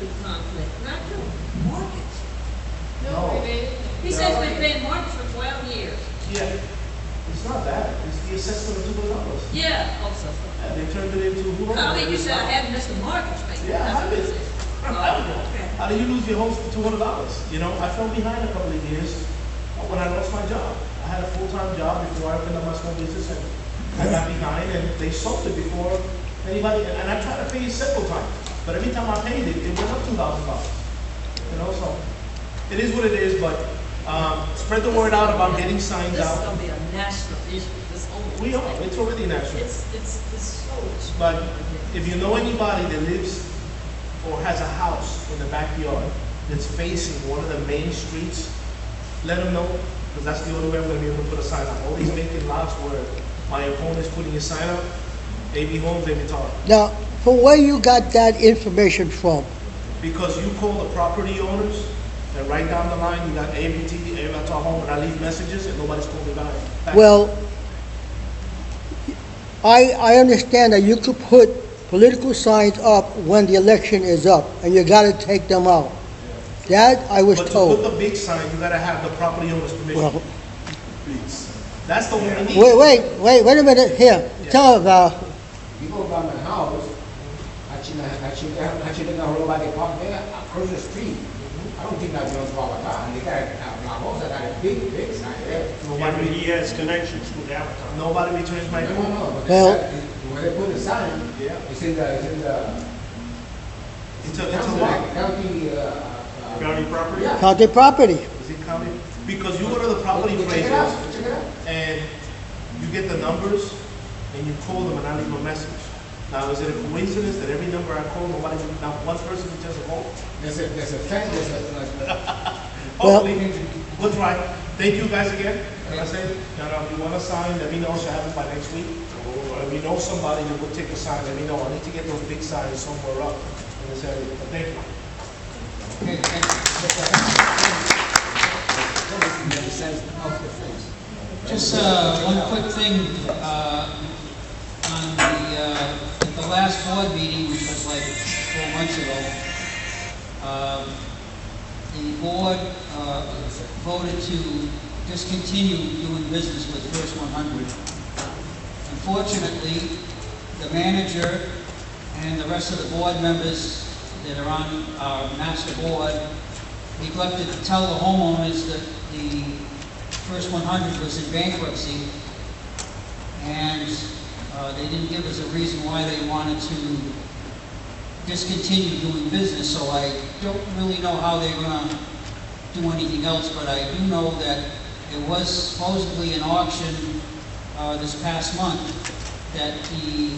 into conflict, not your mortgage. No. He says we've been mortgage for 12 years. Yeah, it's not that, it's the assessment of $200. Yeah, also. Yeah, they turned it into who knows? Colleen, you said I haven't missed a mortgage payment. Yeah, I have it. Oh, okay. How do you lose your home for $200? You know, I fell behind a couple of years when I lost my job. I had a full-time job before I opened up my small business, and I got behind, and they sold it before anybody, and I tried to pay it several times, but every time I paid it, it went up $2,000. You know, so it is what it is, but spread the word out about getting signs This is out. gonna be a national issue, this whole. We are, it's already national. It's so. But if you know anybody that lives or has a house in the backyard that's facing one of the main streets, let them know, because that's the only way I'm gonna be able to put a sign up. All these vacant lots where my opponent's putting a sign up, AB Homes, AB Tar. Now, from where you got that information from? Because you call the property owners, and right down the line, you got ABT, AB Tar Home, and I leave messages and nobody's called me back. Well, I understand that you could put political signs up when the election is up, and you gotta take them out. That I was But to told. put the big sign, you gotta have the property owner's permission. Well, That's the one we need. wait a minute, here, tell about, People by my house, actually, don't know about the park there, across the street. I don't think that belongs to our town. They got my house, I got a big sign there. Yeah, but he has connections with Avatar. Nobody returns my No, call. no, but Well- when they put the sign, Yeah. it's in the It's a what? county, County property? Yeah. county property. Is it county? Because you go to the property Check it out, appraisers check it out. and you get the numbers and you call them and I leave them a message. Now, is it a coincidence that every number I call, not one person returns a call? There's a fence, Hopefully, we'll try. Thank you guys again. Like I said, if you want a sign, let me know, should have it by next week. Or if you know somebody that will take a sign, let me know. I need to get those big signs somewhere up in this area. But thank you. Just one quick thing, on at the last board meeting, which was like 4 months ago, the board voted to discontinue doing business with First 100. Unfortunately, the manager and the rest of the board members that are on our master board neglected to tell the homeowners that the First 100 was in bankruptcy, and they didn't give us a reason why they wanted to discontinue doing business, so I don't really know how they're going to do anything else, but I do know that there was supposedly an auction this past month that the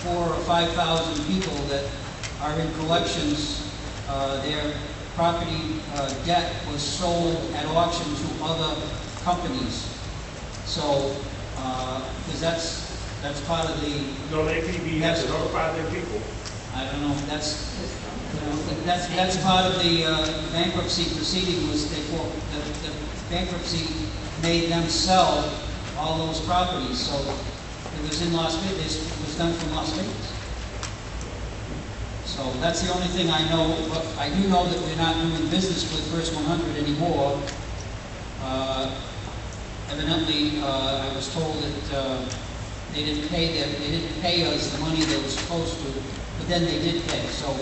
4,000 or 5,000 people that are in collections, their property debt was sold at auction to other companies. So, because that's part of the, No, the APB has to notify their people. I don't know, that's part of the bankruptcy proceeding was the bankruptcy made them sell all those properties. So it was in Las Vegas, it was done from Las Vegas. So that's the only thing I know, but I do know that we're not doing business with First 100 anymore. Evidently, I was told that they didn't pay us the money they were supposed to, but then they did pay. So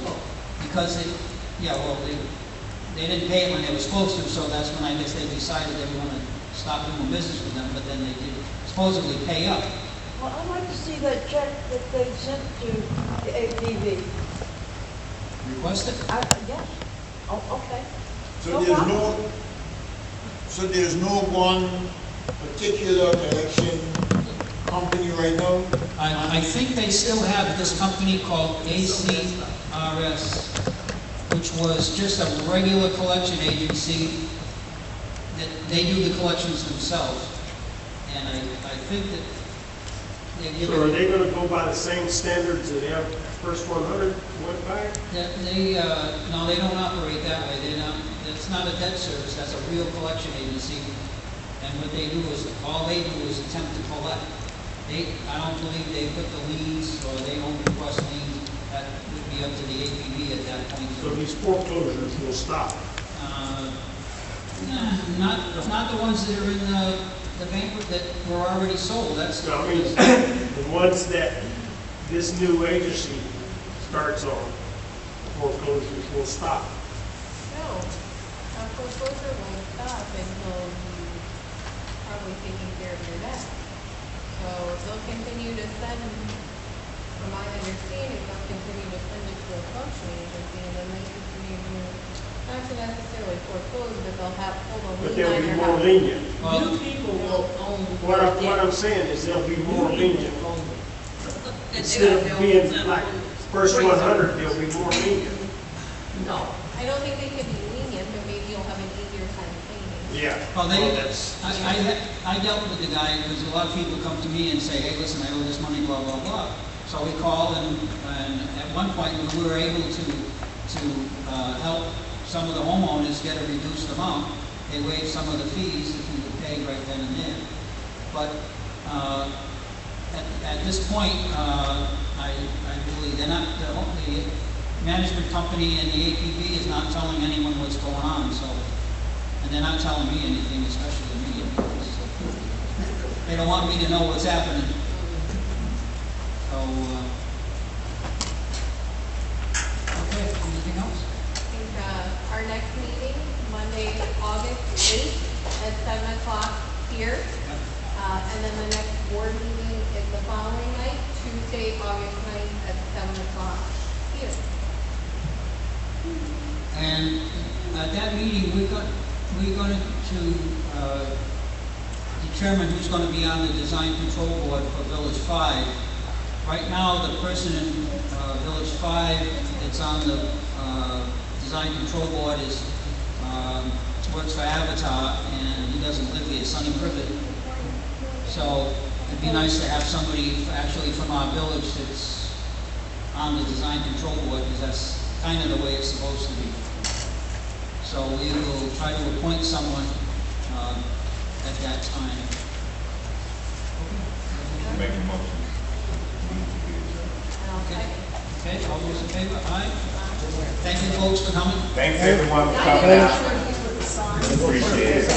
because they didn't pay it when they were supposed to, so that's when I guess they decided they were going to stop doing business with them. But then they did supposedly pay up. Well, I'd like to see that check that they sent to the APV. Requested. Yes. Oh, okay. So there's no one particular collection company right now? I think they still have this company called ACRS, which was just a regular collection agency that they do the collections themselves. And I think that they give So are they gonna go by the same standards that have First 100 went by? no, they don't operate that way. It's not a debt service, that's a real collection agency. And what they do is, all they do is attempt to collect. I don't believe they put the liens, or they don't request liens. That would be up to the APB at that point. So these foreclosures will stop. Not the ones that are in the banquet that were already sold, that's. So I mean, the ones that this new agency starts on, foreclosures will stop. No, foreclosure won't stop until you probably taking care of your debt. So they'll continue to send, from my understanding, they'll continue to send it to a collection agency and then they continue to, not to necessarily foreclose, but they'll have pull a But lien they'll on be your more house. lenient. New people will own. What I'm saying is they'll be more lenient. And Instead they'll of being own like some first freezer. 100, they'll be more lenient. No. I don't think they can be lenient, but maybe you'll have an easier time paying. Yeah. Well, that's. I dealt with the guy, because a lot of people come to me and say, hey, listen, I owe this money, blah, blah, blah. So we called, and at one point, we were able to help some of the homeowners get a reduced amount. They waived some of the fees if you would pay right then and there. But at this point, I really, they're not, the management company and the APB is not telling anyone what's going on, so, and they're not telling me anything, especially me, because they don't want me to know what's happening. So, okay, anything else? I think, our next meeting, Monday, August 8th at 7 o'clock here. And then the next board meeting is the following night, Tuesday, August 9th at 7 o'clock here. And at that meeting, we're going to determine who's going to be on the design control board for Village 5. Right now, the person in Village 5 that's on the design control board is works for Avatar, and he doesn't live here, Sonny Privet. So it'd be nice to have somebody actually from our village that's on the design control board, because that's kind of the way it's supposed to be. So we will try to appoint someone at that time. Make a motion. And I'll second. Okay, all those in favor? Aye. Thank you folks for coming. Thanks everyone for coming out. Appreciate it.